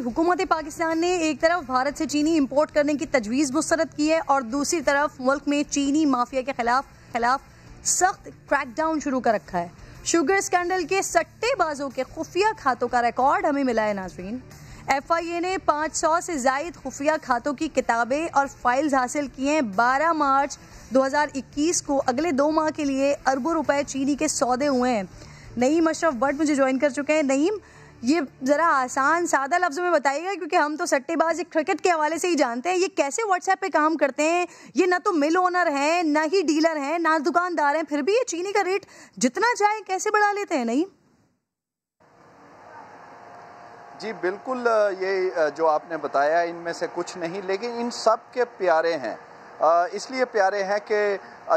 हुकूमत पाकिस्तान ने एक तरफ भारत से चीनी इंपोर्ट करने की तजवीज़ मुस्तरद की है और दूसरी तरफ मुल्क में चीनी माफिया के खिलाफ सख्त क्रैकडाउन शुरू कर रखा है। शुगर स्कैंडल के सट्टेबाजों के खुफिया खातों का रिकॉर्ड हमें मिला है नाजरीन। FIA ने 500 से जायद खुफिया खातों की किताबें और फाइल्स हासिल की हैं। 12 मार्च 2021 को अगले 2 माह के लिए अरबों रुपए चीनी के सौदे हुए हैं। नईम अशरफ भट्ट मुझे ज्वाइन कर चुके हैं। नईम, ये जरा आसान सादा लफ्जों में बताइएगा, क्योंकि हम तो सट्टेबाज क्रिकेट के हवाले से ही जानते हैं, ये कैसे व्हाट्सएप पे काम करते हैं। ये ना तो मिल ओनर हैं, ना ही डीलर हैं, ना दुकानदार हैं, फिर भी ये चीनी का रेट जितना चाहे कैसे बढ़ा लेते हैं। नहीं जी बिल्कुल, ये जो आपने बताया इनमें से कुछ नहीं, लेकिन इन सब के प्यारे हैं। इसलिए प्यारे हैं कि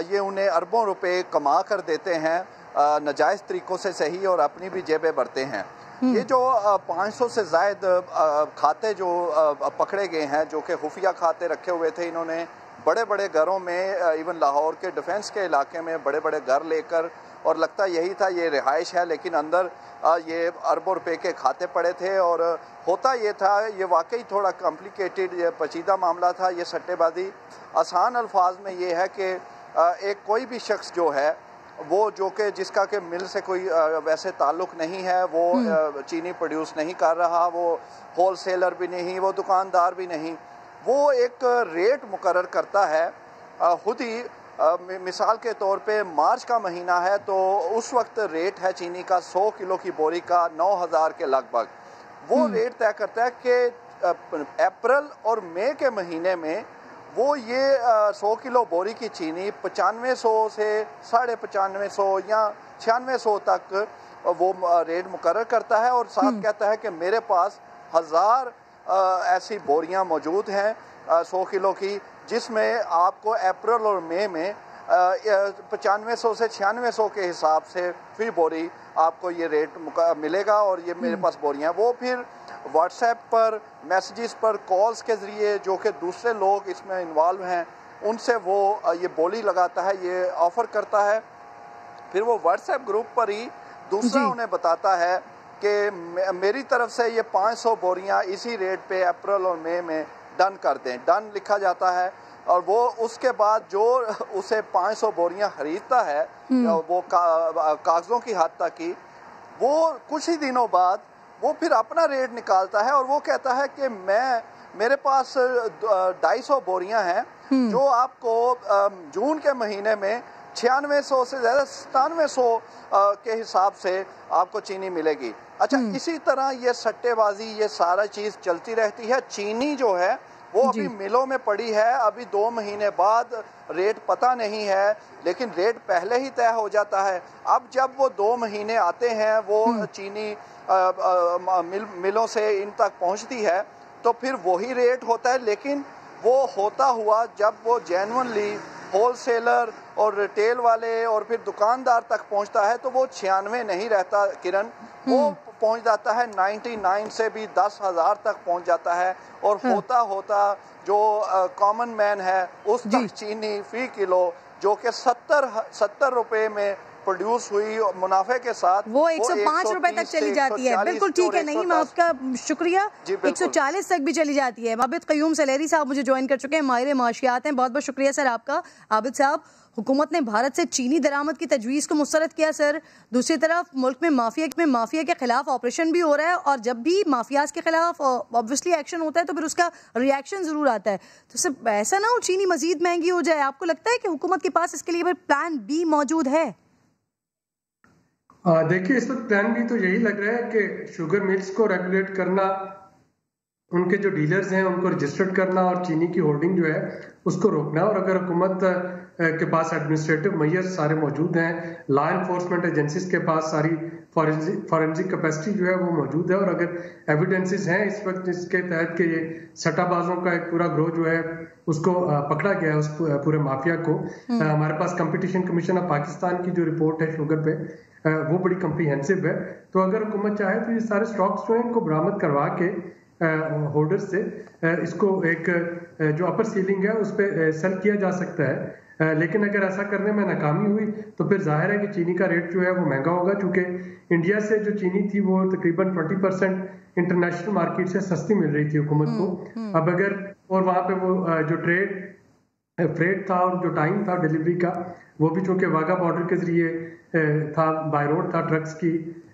ये उन्हें अरबों रुपए कमा कर देते हैं नाजायज़ तरीक़ों से सही, और अपनी भी जेबें भरते हैं। ये जो 500 से ज़ायद खाते जो पकड़े गए हैं, जो कि खुफिया खाते रखे हुए थे इन्होंने बड़े बड़े घरों में, इवन लाहौर के डिफेंस के इलाके में बड़े बड़े घर लेकर, और लगता यही था ये रिहाइश है, लेकिन अंदर ये अरबों रुपए के खाते पड़े थे। और होता ये था, ये वाकई थोड़ा कॉम्प्लिकेटेड, ये पेचीदा मामला था। ये सट्टेबाजी आसान अल्फाज में ये है कि एक कोई भी शख्स जो है वो जो कि जिसका के मिल से कोई वैसे ताल्लुक़ नहीं है, वो चीनी प्रोड्यूस नहीं कर रहा, वो होल सेलर भी नहीं, वो दुकानदार भी नहीं, वो एक रेट मुकर्रर करता है खुद ही। मिसाल के तौर पे मार्च का महीना है तो उस वक्त रेट है चीनी का 100 किलो की बोरी का 9,000 के लगभग। वो रेट तय करता है कि अप्रैल और मई के महीने में वो ये 100 किलो बोरी की चीनी 9500 से 9550 या 9600 तक वो रेट मुकर्रर करता है, और साथ कहता है कि मेरे पास 1000 ऐसी बोरियां मौजूद हैं 100 किलो की, जिसमें आपको अप्रैल और मई में 9500 से 9600 के हिसाब से फी बोरी आपको ये रेट मिलेगा। और ये मेरे पास बोरियां, वो फिर व्हाट्सएप पर, मैसेजेस पर, कॉल्स के ज़रिए, जो कि दूसरे लोग इसमें इन्वॉल्व हैं उनसे वो ये बोली लगाता है, ये ऑफ़र करता है। फिर वो व्हाट्सएप ग्रुप पर ही दूसरा उन्हें बताता है कि मेरी तरफ से ये 500 बोरियां इसी रेट पे अप्रैल और मई में डन कर दें। डन लिखा जाता है, और वो उसके बाद जो उसे 500 बोरियां खरीदता है वो कागज़ों की हद तक की, वो कुछ ही दिनों बाद वो फिर अपना रेट निकालता है, और वो कहता है कि मेरे पास 250 बोरियां हैं जो आपको जून के महीने में 9600 से ज़्यादा 9700 के हिसाब से आपको चीनी मिलेगी। अच्छा, इसी तरह ये सट्टेबाजी, ये सारा चीज़ चलती रहती है। चीनी जो है वो अभी मिलों में पड़ी है, अभी 2 महीने बाद रेट पता नहीं है, लेकिन रेट पहले ही तय हो जाता है। अब जब वो 2 महीने आते हैं, वो चीनी मिलों से इन तक पहुंचती है, तो फिर वही रेट होता है, लेकिन वो होता हुआ जब वो जेन्युइनली होल सेलर और रिटेल वाले और फिर दुकानदार तक पहुंचता है, तो वो 96 नहीं रहता किरण, वो पहुंच जाता है 99 से भी 10,000 तक पहुंच जाता है। और होता होता जो कॉमन मैन है उस तक चीनी फी किलो जो कि 70 रुपए में प्रोड्यूस हुई मुनाफे के साथ वो 105 रुपए तक चली जाती है। बिल्कुल ठीक है, नहीं मैं आपका शुक्रिया। 140 तक भी चली जाती है। आबिद क़य्यूम सलेरी साहब मुझे ज्वाइन कर चुके हैं, माहिर माशियात हैं। बहुत बहुत शुक्रिया सर आपका। आबिद साहब, हुकूमत ने भारत से चीनी दरामद की तजवीज़ को मुस्तरद किया सर। दूसरी तरफ मुल्क में माफिया के खिलाफ ऑपरेशन भी हो रहा है, और जब भी माफियाज के खिलाफ ऑब्वियसली एक्शन होता है तो फिर उसका रिएक्शन जरूर आता है। तो सिर्फ ऐसा ना हो चीनी मजीद महंगी हो जाए। आपको लगता है कि हुकूमत के पास इसके लिए प्लान बी मौजूद है? देखिए, इस वक्त प्लान भी तो यही लग रहा है कि शुगर मिल्स को रेगुलेट करना, उनके जो डीलर्स हैं उनको रजिस्टर्ड करना, और चीनी की होल्डिंग जो है उसको रोकना। और अगर हुकूमत के पास एडमिनिस्ट्रेटिव मेजर सारे मौजूद हैं, लॉ इन्फोर्समेंट एजेंसीज के पास सारी फॉरेंसिक कैपेसिटी जो है वो मौजूद है, और अगर एविडेंसेस हैं इस वक्त इसके तहत कि ये सट्टाबाजों का एक पूरा ग्रोह जो है उसको पकड़ा गया है, उस पूरे माफिया को। हमारे पास कंपटीशन कमीशन ऑफ पाकिस्तान की जो रिपोर्ट है शुगर पे, वो बड़ी कम्प्रीहेंसिव है। तो अगर हुकूमत चाहे तो ये सारे स्टॉक्स जो है इनको बरामद करवा के होल्डर से इसको एक जो अपर सीलिंग है उस पर सेल किया जा सकता है। लेकिन अगर ऐसा करने में नाकामी हुई तो फिर जाहिर है कि चीनी का रेट जो है वो महंगा होगा, क्योंकि इंडिया से जो चीनी थी वो तकरीबन 20% इंटरनेशनल मार्केट से सस्ती मिल रही थी हुकूमत को। अब अगर और वहाँ पे वो जो फ्रेट था और जो टाइम था डिलीवरी का, वो भी चूंकि वाघा बॉर्डर के जरिए था, बाय रोड था, ट्रक्स की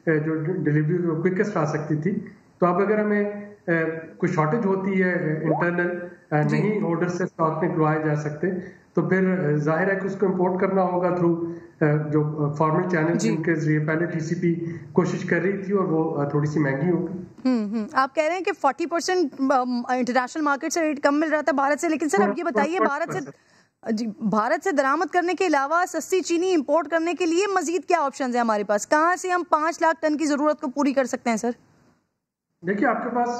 जो डिलीवरी क्विकेस्ट आ सकती थी। तो अब अगर हमें कुछ शॉर्टेज होती है इंटरनल, नहीं ऑर्डर से स्टॉक निकलवाए जा सकते, तो फिर जाहिर है कि उसको इंपोर्ट करना होगा थ्रू जो फॉर्मल चैनल जिनके जरिए पहले टीसीपी कोशिश कर रही थी, और वो थोड़ी सी महंगी होगी। आप कह रहे हैं कि 40% इंटरनेशनल मार्केट से रेट कम मिल रहा था भारत से, लेकिन सर अब ये बताइए भारत से दरामद करने के अलावा सस्ती चीनी इंपोर्ट करने के लिए मजीद क्या ऑप्शंस है हमारे पास? कहाँ से हम 5 लाख टन की जरूरत को पूरी कर सकते हैं सर? देखिए, आपके पास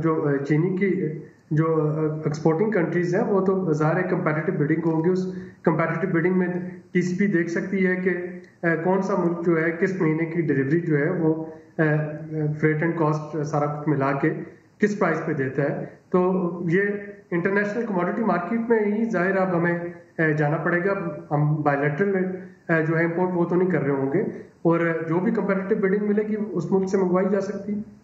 जो चीनी की जो एक्सपोर्टिंग कंट्रीज हैं वो तो ज़ाहिर है कंपैरेटिव बिडिंग होगी। उस कंपैरेटिव बिडिंग में टीसीपी देख सकती है कि कौन सा मुल्क जो है किस महीने की डिलीवरी जो है वो फ्रेट एंड कॉस्ट सारा कुछ मिला के किस प्राइस पे देता है। तो ये इंटरनेशनल कमोडिटी मार्केट में ही जाहिर अब हमें जाना पड़ेगा। हम बायलैटरल जो है इंपोर्ट वो तो नहीं कर रहे होंगे, और जो भी कंपैरेटिव बिडिंग मिलेगी उस मुल्क से मंगवाई जा सकती है।